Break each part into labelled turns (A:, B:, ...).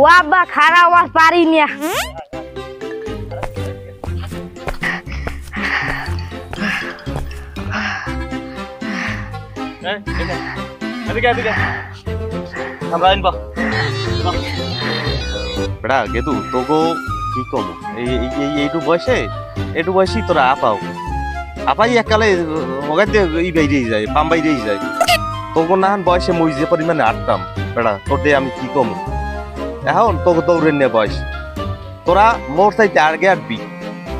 A: ও আব্বা খারাপ আওয়াজ পারি না।
B: গেদু তোগো কি কম এইটু বয়সেই তোরা আপাও আপাই এককালে হগাইতে ই বাইরেই যায় পাম বাইরেই যায় তোগো নাহান বয়সে মুই যে পরিমাণে আটতাম বেড়া তোর দিয়ে আমি কি কম এখন তোকে দৌড়ে নিয়ে বয়স তোরা মোর চাইতে আগে আটবি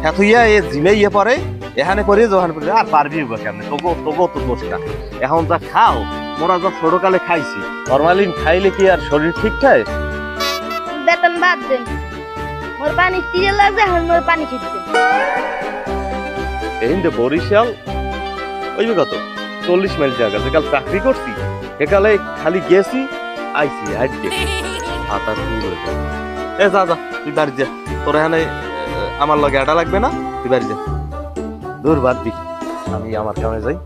B: হ্যাঁ এ জিমে ইয়ে পরে এখানে পরে যখন পরে আর পারবি কেমন তোগো তো দোষ না এখন যা খাও মোরা যা ছোটকালে খাইছি ফরমালিন খাইলে কি আর শরীর ঠিক থাকে?
A: বেতন বাদ দেন, মোর পানি তীরে লাগছে, এখন মোর পানি খেতে
B: এই যে বরিশাল ওই কত 40 মাইল জায়গা কাল চাকরি করছি একালে খালি গেছি আইছি আজকে হাতা পুরো এ যা যা তুই বাড়ি যা তোর এখানে আমার লগে আটা লাগবে না তুই বাড়ি যা দূর বাদ দি আমি আমার কামে যাই।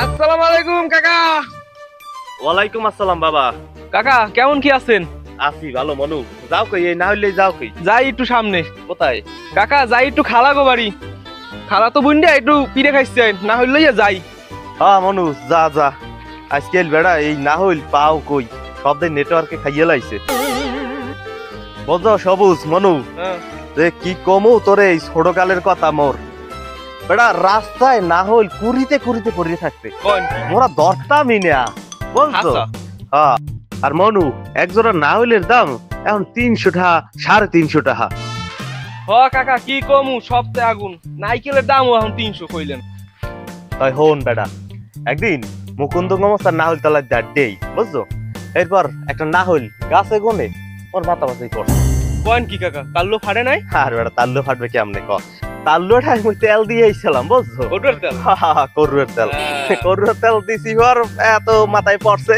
C: আসসালামু আলাইকুম কাকা।
B: ওয়ালাইকুম আসসালাম বাবা।
C: কাকা কেমন কি আছেন?
B: আছি ভালো মনু। যাও কই এই না হইলে যাও কই?
C: যাই একটু সামনে।
B: কোথায়?
C: কাকা যাই একটু খালা গো বাড়ি। খালা তো বুন্ডা একটু পিড়ে খাইছে না হইলে যাই।
B: হ্যাঁ মনু যা যা আজকাল বেড়া এই না হইল পাও কই সবদের নেটওয়ার্কে খাইয়ে লাইছে বুঝো সবুজ মনু যে কি কমু তোরে এই ছোটকালের কথা মোর বেড়া রাস্তায় না হইল কুড়িতে পড়ে থাকতে মোরা ধরতামই না বুঝছো? হ্যাঁ আর মনু একজোড়া না হইলের দাম এখন 300 টাকা 350 টাকা।
C: হ কাকা কি কমু সবতে আগুন নাইকেলের দাম এখন 300 কইলেন।
B: তাই হন বেড়া একদিন মুকুন্দ গমস্তার না হইল তলায় দেই বুঝছো এরপর একটা না হইল গাছে গনে ওর মাথা মাথায় পড়ছে।
C: কোন কি কাকা তাল্লো ফাড়ে নাই?
B: আর বেড়া তাল্লো ফাটবে কেমনে ক তাল্লোটা আমি তেল দিয়েছিলাম বুঝছো
C: কটুর তেল।
B: করুয়ের তেল করুয়ের তেল দিছি আর এত মাথায় পড়ছে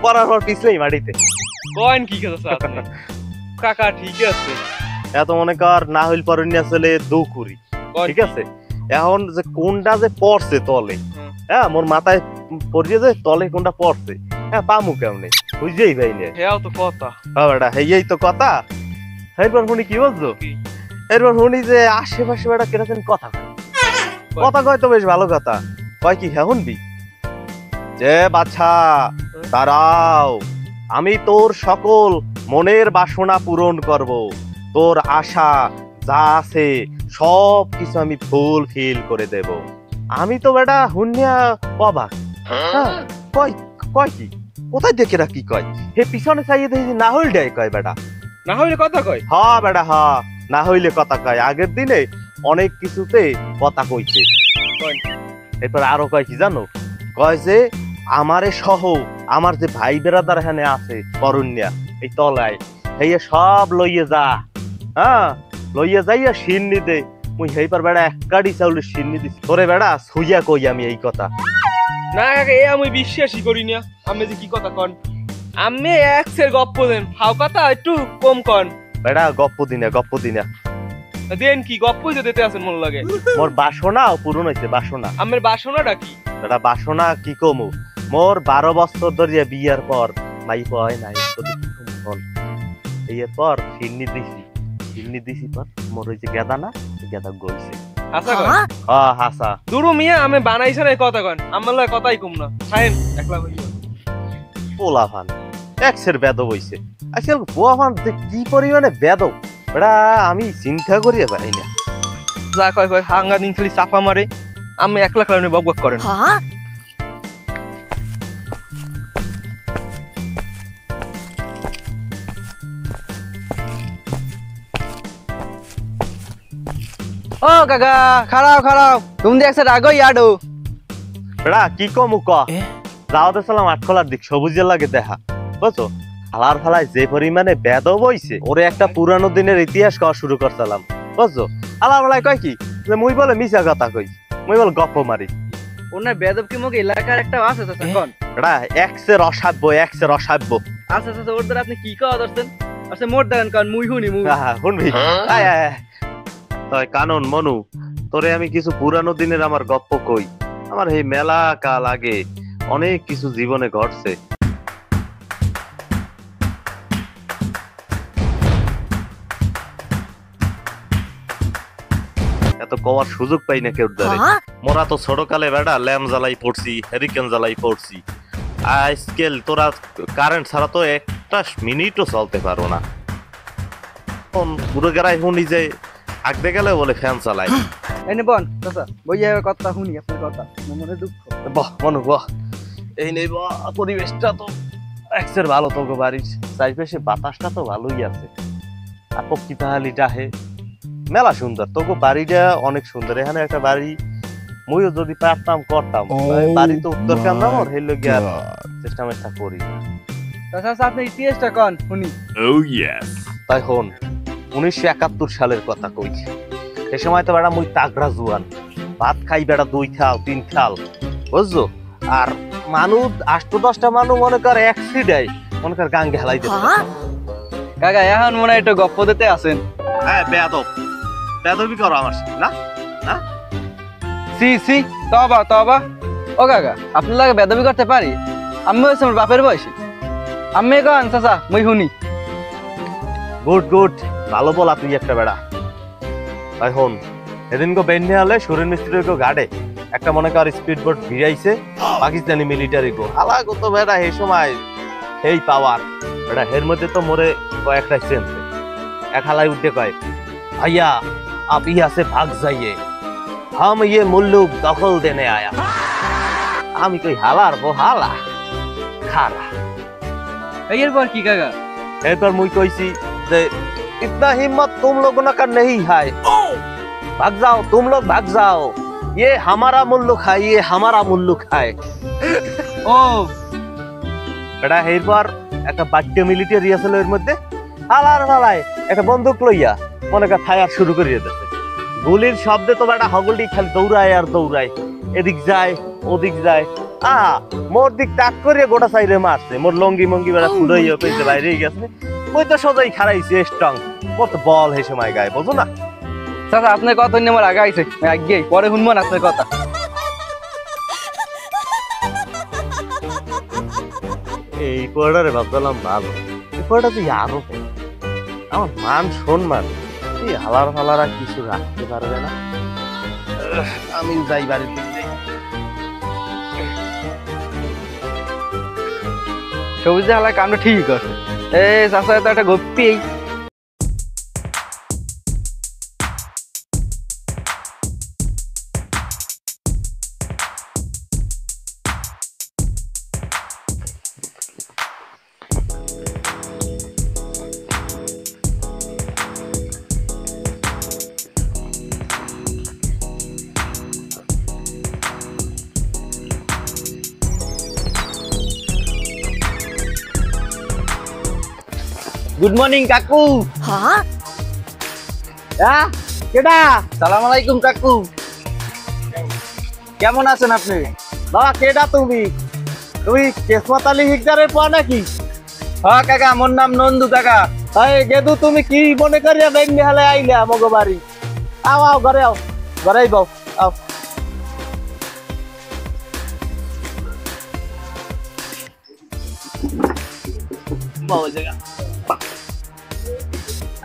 B: পড়ার পর পিছলেই মাটিতে।
C: কোন কি কথা আপনি কাকা ঠিক আছে
B: এত মনে কর না হইল পরনিয়া চলে দুকুরি ঠিক আছে এখন যে কোনটা যে পড়ছে তলে হ্যাঁ মোর মাথায় পড়িয়ে যে তলে কোনটা পড়ছে হ্যাঁ পামু কেমনে বুঝেই ভাই নে
C: হেও তো কথা।
B: হ্যাঁ বেটা হেই তো কথা। এরপর শুনি কি বুঝছো এরপর শুনি যে আশেপাশে বেটা কিরকম কথা কয় তো বেশ ভালো কথা কয় কি হ্যাঁ শুনবি যে বাচ্চা দাঁড়াও আমি তোর সকল মনের বাসনা পূরণ করব তোর আশা যা আছে সব কিছু আমি ফুলফিল করে দেব। আমি তো বেটা হুনিয়া অবাক কয় কয় কি কোথায় দেখে রাখি কয় হে পিছনে চাইয়ে দেখি না হইল ডাই কয় বেটা
C: না হইলে কথা কয়।
B: হ্যাঁ বেটা হ্যাঁ না হইলে কথা কয় আগের দিনে অনেক কিছুতে কথা কইছে। এরপর আরো কয় কি জানো কয় যে আমারে সহ আমার যে ভাই বেড়াদার এখানে আছে করুণিয়া এই তলায় এই সব লইয়ে যা হ্যাঁ লইয়ে যাইয়া সিন্নি দে মুই হেইবার বেড়া এক কাড়ি চাউলের সিন্নি দিছি তোরে বেড়া সুইয়া কই আমি এই কথা
C: না কাকা এ আমি বিশ্বাসই করি না। আমি যে কি কথা কন আমি এক্সের গপ্প দেন হাও কথা একটু কম কন
B: বেড়া গপ্প দিনা
C: দেন কি গপ্প যে দিতে আছেন মন লাগে
B: মোর বাসনা পূরণ হইছে বাসনা।
C: আমার বাসনাটা কি
B: বেড়া বাসনা কি কমু মোর 12 বছর ধরিয়া বিয়ার পর মাই পায় নাই তো এর পর সিন্নি দিছি পর মোর হইছে গেদা না গেদা গইছে
C: আচ্ছা কন
B: হ্যাঁ হাসা
C: দুরু মিয়া আমি বানাইছ না কথা কন আমার লাগে কথাই কম না খাইন একলা হইয়া
B: পোলা ভান এক্সের বেদ হইছে আজকাল পোলা ভান কি পরিমাণে বেদ বেড়া আমি চিন্তা করিয়া পাই না
C: যা কয় হাঙ্গা দিন খালি চাপা মারে আমি একলা কারণে বক বক করেন। ও কাকা খারাপ তুমি দেখছ রাগো ইয়াডো
B: বেড়া কি কমু ক যাওতে সালাম আটখলার দিক সবুজের লাগে দেখা বুঝছো হালার ফালায় যে পরিমাণে বেদ বইছে ওরে একটা পুরানো দিনের ইতিহাস কওয়া শুরু করছিলাম বুঝছো? আলার বেলায় কয় কি যে মুই বলে মিছা কথা কই, মুই বলে গপ্প মারি।
C: ওনার বেদব কি মুখ এলাকার একটা আছে চাচা কোন
B: এটা এক্সের অসাধ্য, এক্সের অসাধ্য।
C: আচ্ছা চাচা ওর দ্বারা আপনি কি কওয়া ধরছেন? আচ্ছা মোট দেন কারণ মুই হুনি মুই
B: শুনবি? আয় আয় আয়। তয় কানন মনু, তোরে আমি কিছু পুরানো দিনের আমার গপ্প কই। আমার এই মেলা কাল আগে অনেক কিছু জীবনে ঘটছে। এত কওয়ার সুযোগ পাই না কেউ ধরে। মোরা তো ছোটকালে বেটা ল্যাম্প জ্বালাই পড়ছি, হেরিকেন জ্বালাই পড়ছি। আজকাল তোরা কারেন্ট ছাড়া তো একটা মিনিটও চলতে পারো না। পুরো গেরাই শুনি যে আগতে গেলে বলে ফ্যান চালাই।
C: এনে বন চাচা বইয়া কথা শুনি আপনার কথা মনে দুঃখ।
B: বাহ মনু বাহ, এই নেই বাহ, পরিবেশটা তো এক্সের ভালো। তোকে বাড়ির চারিপাশে বাতাসটা তো ভালোই আছে। আর পক্ষী পাহালিটা হে মেলা সুন্দর। তোকে বাড়িটা অনেক সুন্দর। এখানে একটা বাড়ি মুইও যদি পারতাম করতাম। বাড়ি তো উত্তর কান্দামর হেলো গিয়ার চেষ্টা মেষ্টা করি না।
C: চাচা আপনি ইতিহাসটা কোন শুনি।
B: তাই হন 1971 সালের কথা কই। সে সময় তো বেড়া মুই তাগড়া জুয়ান, ভাত খাই বেড়া 2 থাল 3 থাল, বুঝছো? আর মানুষ 8-10টা মানুষ মনে কর অ্যাক্সিডেন্ট মনে কর গাঙ্গে হেলাই দিতে।
C: কাকা এখন মনে হয় একটু গপ্প দিতে আছেন।
B: হ্যাঁ বেয়াদব, বেয়াদবি করো আমার সাথে না না।
C: সি সি তবা তবা। ও কাকা আপনার লাগে বেদবি করতে পারি? আমি হয়েছে আমার বাপের বয়সী। আমি কন চাচা মুই শুনি।
B: গুড গুড, ভালো বলা তুই একটা বেড়া। তাই হন এদিন গো বেন্নে হলে সুরেন মিস্ত্রির গো গাড়ে একটা মনে কর স্পিড বোট ভিড়াইছে পাকিস্তানি মিলিটারি গো। হালা গো তো বেড়া এই সময় এই পাওয়ার বেড়া এর মধ্যে তো মোরে কয়েকটা সেন্স এক হালাই উঠে কয়, ভাইয়া আপ ইহা সে ভাগ যাইয়ে, হাম ইয়ে মুল্লুক দখল দেনে আয়া। আমি কই হালার বো হালা খালা।
C: এরপর কি কাকা?
B: এরপর মুই কইছি যে इतना हिम्मत तुम लोगों का नहीं है, भाग जाओ तुम लोग भाग जाओ, ये हमारा मुल्लुक है, ये हमारा मुल्लुक है।
C: ও
B: এটা এরপর একটা বাক্য মিলিটারি আসলে এর মধ্যে হালার হালায় একটা বন্দুক লইয়া মনে কর ফায়ার শুরু করিয়ে দিতেছে। গুলির শব্দে তো একটা হগলটি খালি দৌড়ায় আর দৌড়ায়, এদিক যায় ওদিক যায়। মোর দিক তাক করে গোটা সাইডে মারছে। মোর লঙ্গি মঙ্গি বেড়া ফুড়াইয়া পেয়েছে বাইরে গেছে। ওই তো সোজাই খারাইছে স্ট্রং, মোর তো বল হে সময় গায়ে, বুঝো না?
C: চাচা আপনার কথা নিয়ে আমার আগে আইছে, আগে পরে শুনবো না আপনার কথা।
B: এই পড়ারে ভাবলাম ভালো, এই পড়াটা তুই আরো আমার মান সম্মান এই হালার ফালারা কিছু রাখতে পারবে না। আমি যাই বাড়ির দিক যাই।
C: সবুজে হালা কামটা ঠিক আছে। এ চাচা তো একটা গপ্পি। গুড মর্নিং কাকু।
A: হ্যাঁ
C: কেডা? সালাম আলাইকুম কাকু, কেমন আছেন আপনি?
B: বাবা কেডা তুমি? তুমি কেসমত আলী হিকদারের পা নাকি?
C: হ্যাঁ কাকা আমার নাম নন্দু কাকা।
B: এই গেদু তুমি কি মনে করিয়া বেঙ্গি হালে আইলে আমগো বাড়ি? আও আও ঘরে আও, ঘরে আইবাও আও। বাবা জায়গা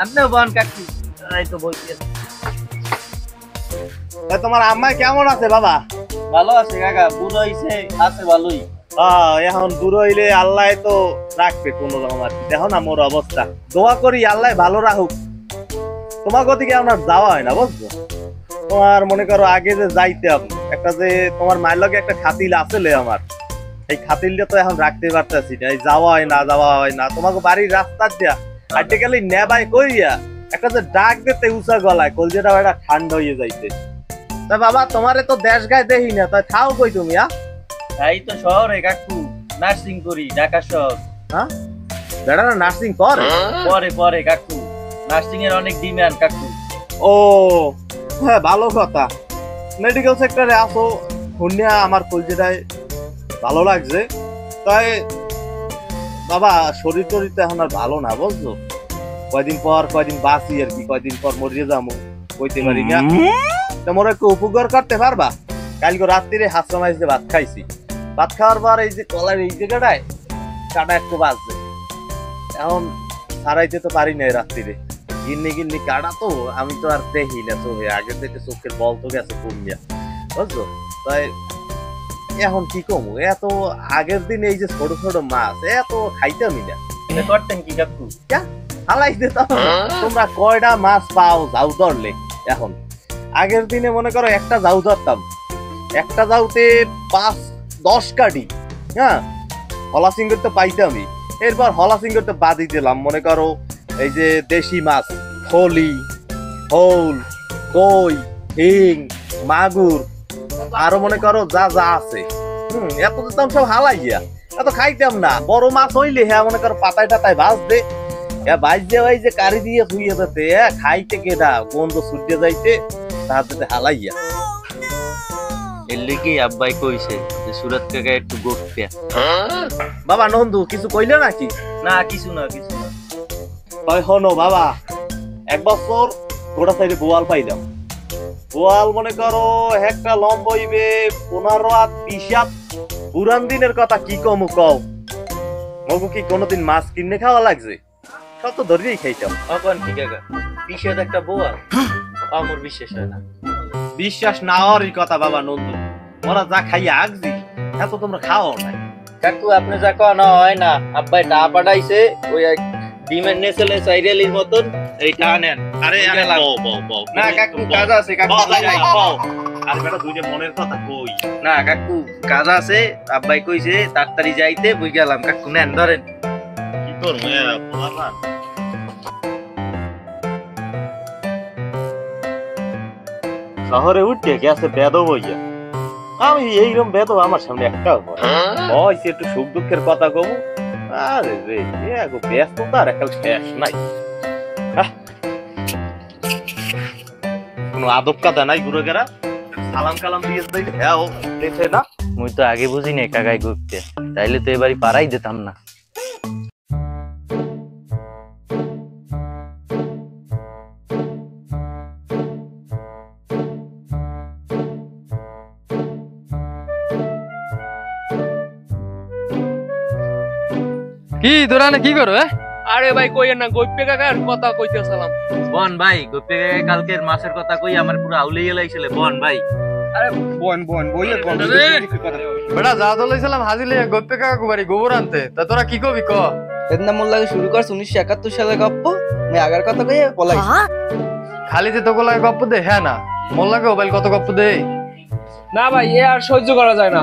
C: আপনিও বন কাকু।
B: এই তো বলছি। তোমার আম্মা কেমন আছে বাবা?
C: ভালো আছে কাকা, বুড়ো হইছে আছে ভালোই।
B: এখন বুড়ো হইলে আল্লাহ তো রাখবে কোনো রকম আর কি। দেখো না মোর অবস্থা, দোয়া করি আল্লাহ ভালো রাখুক। তোমার দিকে আমার যাওয়া হয় না বুঝছো? তোমার মনে করো আগে যে যাইতাম একটা যে তোমার মায়ের লগে একটা খাতিল আসলে আমার, এই খাতিলটা তো এখন রাখতে পারতেছি না। এই যাওয়া হয় না যাওয়া হয় না। তোমাকে বাড়ির রাস্তা দিয়া হাঁটতে গেলে নেবাই কইয়া একটা যে ডাক দিতে উঁচা গলায় কলজেটা একটা ঠান্ডা হয়ে যাইতে। তা বাবা তোমারে তো দেশ গায়ে দেখি না, তাই থাও কই তুমি?
C: এই তো শহরে কাকু, নার্সিং করি ঢাকা শহর।
B: হ্যাঁ বেড়ারা নার্সিং করে?
C: পরে পরে কাকু, নার্সিং এর অনেক ডিমান্ড কাকু।
B: ও হ্যাঁ, ভালো কথা। মেডিকেল সেক্টরে আসো শুনিয়া আমার কলজেটায় ভালো লাগছে। তাই বাবা শরীর টরীর তো এখন আর ভালো না, বুঝছো? কয়দিন বাঁচি আর কি, কয়দিন পর মরিয়ে যাবো কইতে পারি না। তোমরা একটু উপকার করতে পারবা? কালকে রাত্রিরে হাঁসা মাছ দিয়ে ভাত খাইছি। ভাত খাওয়ার পর এই যে কলার এই জায়গাটায় কাটা একটু বাজছে, এখন সারাইতে তো পারি না রাত্রিরে। গিন্নি কাটা তো আমি তো আর দেখি না চোখে, আগে থেকে চোখের বল তো গেছে কমিয়া, বুঝছো? তাই এখন কি কমু, এত আগের দিন এই যে ছোট ছোট মাছ এত খাইতামই না।
D: করতেন কি কাকু?
B: হালাই দিতাম। তোমরা কয়টা মাছ পাও যাও ধরলে? এখন আগের দিনে মনে করো একটা যাও ধরতাম, একটা যাওতে 5-10 কাটি। হ্যাঁ, হলা সিঙ্গর তো পাইতামই। এরপর হলা সিঙ্গর তো বাদই দিলাম। মনে করো এই যে দেশি মাছ, ফলি, হৌল, কই, হিং, মাগুর, আরো মনে করো যা যা আছে, এত দিতাম সব হালাইয়া। এত খাইতাম না। বড় মাছ হইলে হ্যাঁ মনে করো পাতায় টাতায় ভাজ দে, ভাজ দেওয়া যে কারি দিয়ে ধুইয়ে যেতে খাইতে কেটা গন্ধ ছুটে যাইতে, তাহাতে হালাইয়া।
D: এর লেগে আব্বাই কইছে যে সুরত কাকা একটু গোপ্তা।
B: বাবা নন্দু কিছু কইলে নাকি?
D: না কিছু না।
B: তাই হনো বাবা, এক বছর গোটা সাইডে বোয়াল পাইলাম। বোয়াল মনে করো একটা লম্ব হইবে 15-20 পুরান দিনের কথা কি কমু কও। মগু কি কোনোদিন মাছ কিনে খাওয়া লাগছে? সব তো ধরিয়েই খাইতাম।
D: অকন কি কাকা, পিছের একটা বোয়াল আমার বিশ্বাস হয় না।
B: বিশ্বাস না হওয়ারই কথা বাবা নন্দু, ওরা যা খাইয়া আগজি এত তোমরা খাও নাই।
D: কাকু আপনি যা কন হয় না, আব্বাই টা পাঠাইছে ওই এক ডিমের নেসেলে সাইরেলির মতন এইটা নেন।
B: আরে আরে বউ
D: না কাকু কাজ আছে, কাকু
B: আর বেটা দুইটা মনের কথা কই
D: না কাকু কাজ আছে। আব্বাই কইছে তাড়াতাড়ি যাইতে বুঝ গেলাম। কাকু নেন ধরেন।
B: কি তোর মেয়া পোলাপান শহরে উঠে গেছে বেদব হইয়া। আমি এইরকম বেদব আমার সামনে একটাও হয়েছে। একটু সুখ দুঃখের কথা কব। আরে রে ব্যস্ততার একটা শেষ নাই, কোনো আদব কাদা নাই। ঘুরে গেরা সালাম কালাম দিয়ে হ্যাঁ ও দেখে না।
D: মুই তো আগে বুঝি নাই কাকাই ঘুরতে, তাইলে তো এবারই পারাই দিতাম না।
C: কি তোরা না কি করো?
E: আরে ভাই কইেন না, গইপে কাকার কথা কইতেছিলাম।
D: বন ভাই গোপে কালকের মাছের কথা কই আমার পুরো আউলেই গেলাইছিলে। বন ভাই
E: আরে বন বইয়ে কোন
C: বেটা যা তো লইছিলাম হাজির লইয়া গপ্পে কাকা বাড়ি গোবর আনতে। তা তোরা কি কবি ক?
F: এদনা মোর লাগে শুরু করছ 1971 সালে গপ্প। আমি আগার কথা কইয়া পলাই।
C: খালি যে তোকে লাগে গপ্প দে? হ্যাঁ না, মোর লাগে মোবাইল কত গপ্প দে?
E: না ভাই এ আর সহ্য করা যায় না।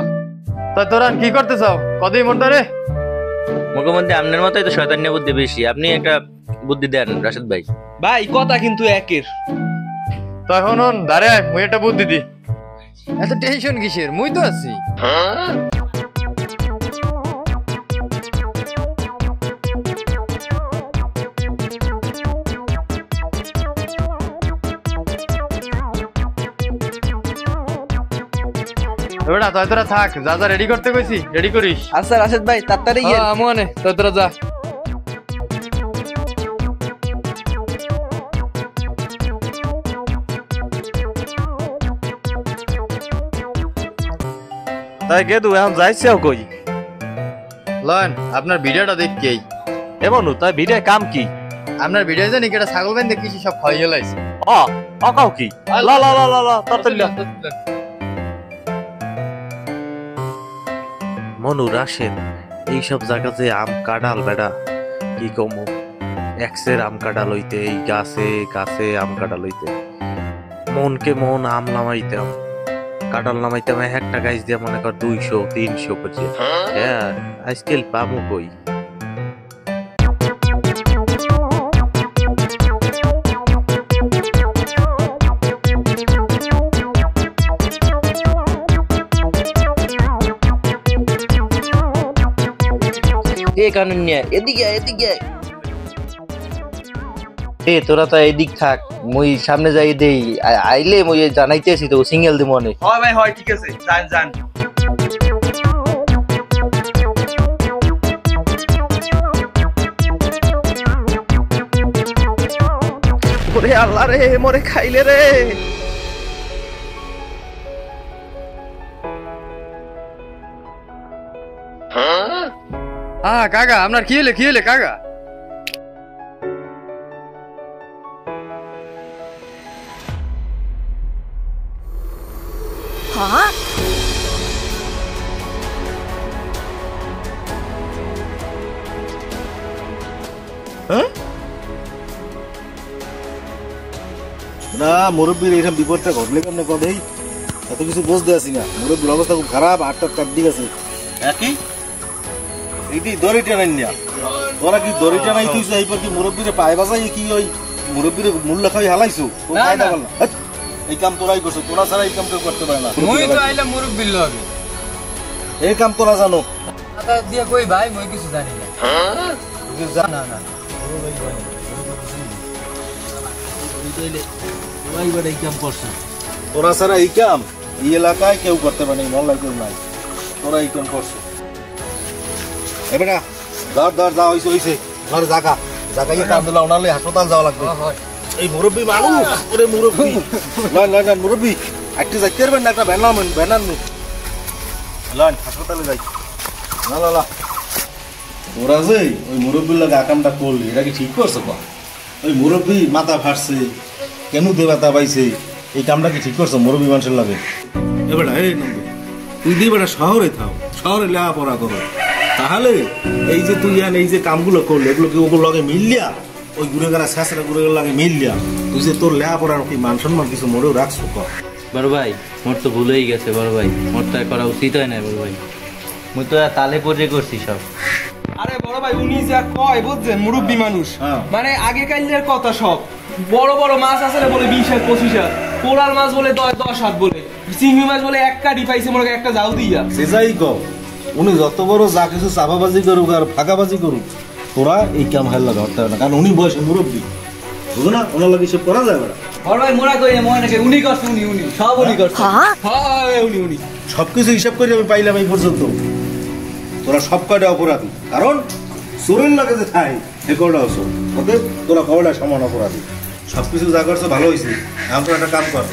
C: তা তোরা কি করতে চাও? কতই মনটা রে?
D: মুখ্যমন্ত্রী আপনার মতোই তো শয়তান্য বুদ্ধি বেশি। আপনি একটা বুদ্ধি দেন রাশেদ ভাই।
E: ভাই কথা কিন্তু একের।
C: তখন দাঁড়ে মুই একটা বুদ্ধি দি। এত টেনশন কিসের? মুই তো আছি। এবারে তাই তোরা থাক, যা যা রেডি করতে কইছি রেডি করিস।
F: আচ্ছা রাশেদ ভাই তাড়াতাড়ি গিয়ে
C: আমু আনে তাই তোরা যা।
B: তাই গেদু এখন যাইছে কই?
C: লন আপনার ভিডিওটা দেখকেই
B: এমন তাই ভিডিও কাম কি?
C: আপনার ভিডিও জানি কেটা ছাগল বেন দেখিছি সব খাইয়ে লাইছে।
B: কাও কি লা লা লা লা তাড়াতাড়ি লা। মনু রাশেদ এইসব জায়গাতে আম কাঁঠাল বেড়া কি কমু, এক্সের আম কাঁঠাল হইতে এই গাছে গাছে আম কাঁঠাল হইতে মনকে মন আম নামাইতাম, কাঁঠাল নামাইতাম একটা গাছ দিয়ে মনে কর 200-300 করছে। হ্যাঁ আজকাল পামু কই?
D: এ কানুন নিয়ে এদিকে এদিকে। এ তোরা তো এইদিক থাক, মুই সামনে যাই দেই, আইলে মুই জানাইতেছি তো সিঙ্গেল দি মনে।
E: হয় ভাই হয়, ঠিক আছে, যান যান।
B: ওরে আল্লাহ রে, মরে খাইলে রে।
C: কাকা আপনার কি হলে কাকা?
G: না মুরব্বীর এইসব বিপদটা ঘটলে কেমন কদেই এত কিছু বুঝতে আসি না। মুরব্বীর অবস্থা খুব খারাপ, হাতটা কাটদি গেছে। একই এইটি দড়ি টানাই না, তোরা কি দড়ি টানাই তুই এইবার কি মুরব্বীরে পায়ে বাজাই কি ওই মুরব্বীরে মূল্য খাই হালাইছো? এই কাম তোরাই করছো, তোরা ছাড়া এই কাম কেউ করতে পারে না।
C: মুই তো আইলাম মুরব্বির লগে,
G: এই কাম তোরা জানো
C: মাথা দিয়ে কই ভাই মুই কিছু জানি না। না না
G: তোরা ছাড়া এই কাম এই এলাকায় কেউ করতে পারে না, মহল্লায় কেউ নাই। তোরা এই কাম করছো। এবারে ধর ধর যা হইছে হইছে, ঘরে জাগা জাগাইয়ে কাম দিলা, ওনালে হাসপাতাল যাওয়া লাগবে। এই মুরব্বী মানুষ, ওরে মুরব্বী লন মুরব্বী একটু যাইতে পারবেন না? একটা ব্যানার লন হাসপাতালে যাই। না না না ওরা যে ওই মুরব্বীর লাগে আকামটা করলি, এটা কি ঠিক করছো? ওই মুরব্বী মাথা ফাটছে, কেন দে ব্যথা পাইছে, এই কামটা কি ঠিক করছো মুরব্বী মানুষের লাগে? এবারে এই নন্দী তুই দিয়ে বেটা শহরে থাও, শহরে লেখাপড়া করো, তাহলে এই যে তুই এই যে কামগুলো করলি এগুলো কি ওগুলো লগে মিললিয়া, ওই গুড়েগাড়া শেষরা গুড়েগাড়া লাগে মিললিয়া, তুই যে তোর লেখাপড়ার কি মান সম্মান কিছু মরেও রাখছো?
H: বড় ভাই মোর তো ভুল হয়ে গেছে, বড় ভাই মোর তো করা উচিত হয় না, বড় ভাই মুই তো তালে পড়ে করছি সব।
E: আরে বড় ভাই উনি যা কয় বুঝছেন, মুরব্বী মানুষ,
G: হ্যাঁ।
E: মানে আগে কালের কথা সব। বড় বড় মাছ আছে না বলে 20 আর 25 আর, কোরাল মাছ বলে 10 হাত বলে, চিংড়ি মাছ বলে এক কাঠি পাইছে মনে একটা যাও দিয়া।
G: সে যাই কও, উনি যত বড় যা কিছু চাপাবাজি করুক আর ফাঁকাবাজি করুক, তোরা এই কাম হার লাগা হতে হবে না, কারণ উনি বয়সে মুরব্বী, বুঝো না? ওনার লাগে সব করা যাবে না।
C: বড় ভাই মোরা কই না, মনে নাকি উনি করছে, উনি সব উনি করছে।
E: হ্যাঁ উনি
G: সবকিছু হিসাব করে আমি পাইলাম এই পর্যন্ত। তোরা সব কয়টা অপরাধী, কারণ চোরের লাগে যে ঠাই এ কয়টা অসর, ওদের তোরা কয়টা সমান অপরাধী। সবকিছু যা করছো ভালো হয়েছে, এখন তো একটা কাম কর,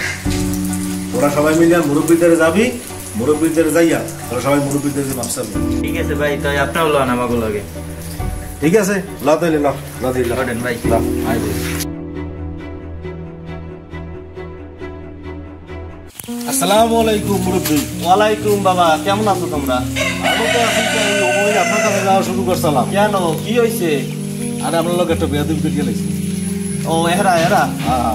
G: তোরা সবাই মিলে মুরব্বীদের যাবি, মুরব্বীদের যাইয়া তোরা সবাই মুরব্বীদের মাপ চাবি।
H: ঠিক আছে ভাই, তাই আপনার লন আমাকে লাগে।
G: ঠিক আছে ল তাইলে ল দিল
H: ভাই
G: আসসালামু আলাইকুম মুরব্বী।
B: ওয়ালাইকুম বাবা, কেমন আছো তোমরা?
G: আমি তো আছি তো এই ওই আপনার কাছে যাওয়া শুরু করছিলাম।
B: কেন, কি হয়েছে?
G: আরে আপনার লোক একটা বেয়াদবি করে গেলেছি।
B: ও এরা
G: হ্যাঁ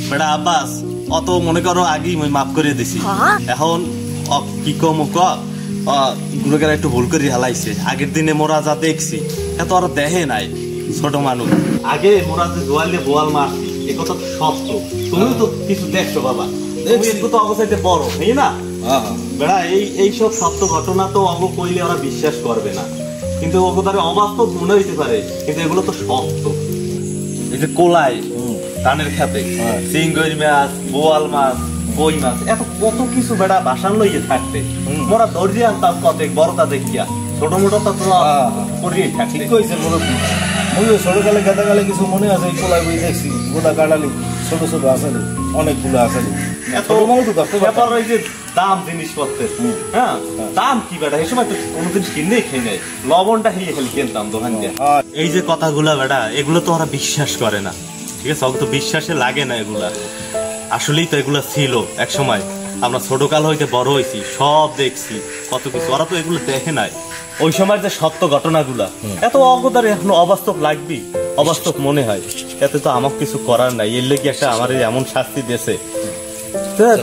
B: বেটা আব্বাস, অত মনে করো আগেই মই মাফ করে দিছি, এখন কি কম গুলোকেরা একটু ভুল করে হালাইছে। আগের দিনে মোরা যা দেখছি এত আর দেখে নাই, ছোট মানুষ। আগে মোরা যে জোয়ালে বোয়াল মারছি এ কথা তো সত্য, তুমিও তো কিছু দেখছো বাবা, তুমি একটু তো অবস্থাতে বড় এই না বেড়া, এইসব সত্য ঘটনা তো অঙ্গ কইলে ওরা বিশ্বাস করবে না, কিন্তু ওকে অবাস্তব মনে হইতে পারে, কিন্তু এগুলো তো সত্য। এই যে কোলাই ধানের খেতে চিংড়ি মাছ, বোয়াল মাছ, কই মাছ, এত কত কিছু বেড়া বাসান লইয়ে থাকতে মোরা ধৈর্য আনতাম কত বড়টা দেখিয়া, ছোট মোটো তো করিয়ে থাকতে।
G: ঠিক কইছেন মুরব্বী, মুইও ছোটকালে গাদাকালে কিছু মনে আছে, এই কোলাই বই দেখছি গোদা কাটালি ছোট ছোট আসলে অনেকগুলো আসলে
B: এত ব্যাপার ওই যে দাম জিনিসপত্রের, হ্যাঁ দাম কি বেটা, এই সময় তো কোনোদিন কিনে খেয়ে নেই, লবণটা হিয়ে খেলে কিনতাম দোকান দিয়ে। এই যে কথাগুলা বেটা, এগুলো তো ওরা বিশ্বাস করে না, ঠিক আছে? তো বিশ্বাসে লাগে না এগুলা, আসলেই তো এগুলা ছিল এক সময়, আমরা ছোটকাল হইতে বড় হয়েছি, সব দেখছি কত কিছু, ওরা তো এগুলো দেখে নাই। ওই সময় যে সত্য ঘটনাগুলা এত অগদারে এখনো অবাস্তব লাগবি, অবাস্তব মনে হয়, এতে তো আমার কিছু করার নাই, এর লেগে একটা আমার এমন শাস্তি দিয়েছে,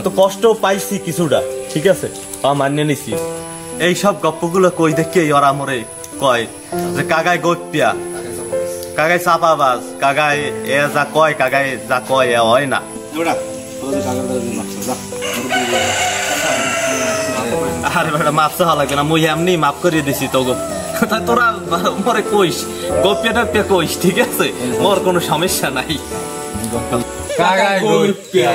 B: তো কষ্ট পাইছি কিছুটা, ঠিক আছে, মানিয়ে নিছি। এইসব গপ্পগুলো কই দেখি ওরা মরে কয় যে কাগায় গোপিয়া, কাগায় চাপাবাজ, কাগায় এ যা কয়, কাগায় যা কয় এ হয় না। আরে বেটা মাপ চাওয়া লাগবে না, মুই এমনি মাফ করিয়ে দিছি তো
I: তাই তোরা মরে কইস গপ্পিয়া টপ্পিয়া কইস ঠিক আছে মোর কোনো সমস্যা নাই
E: কাকা গপ্পিয়া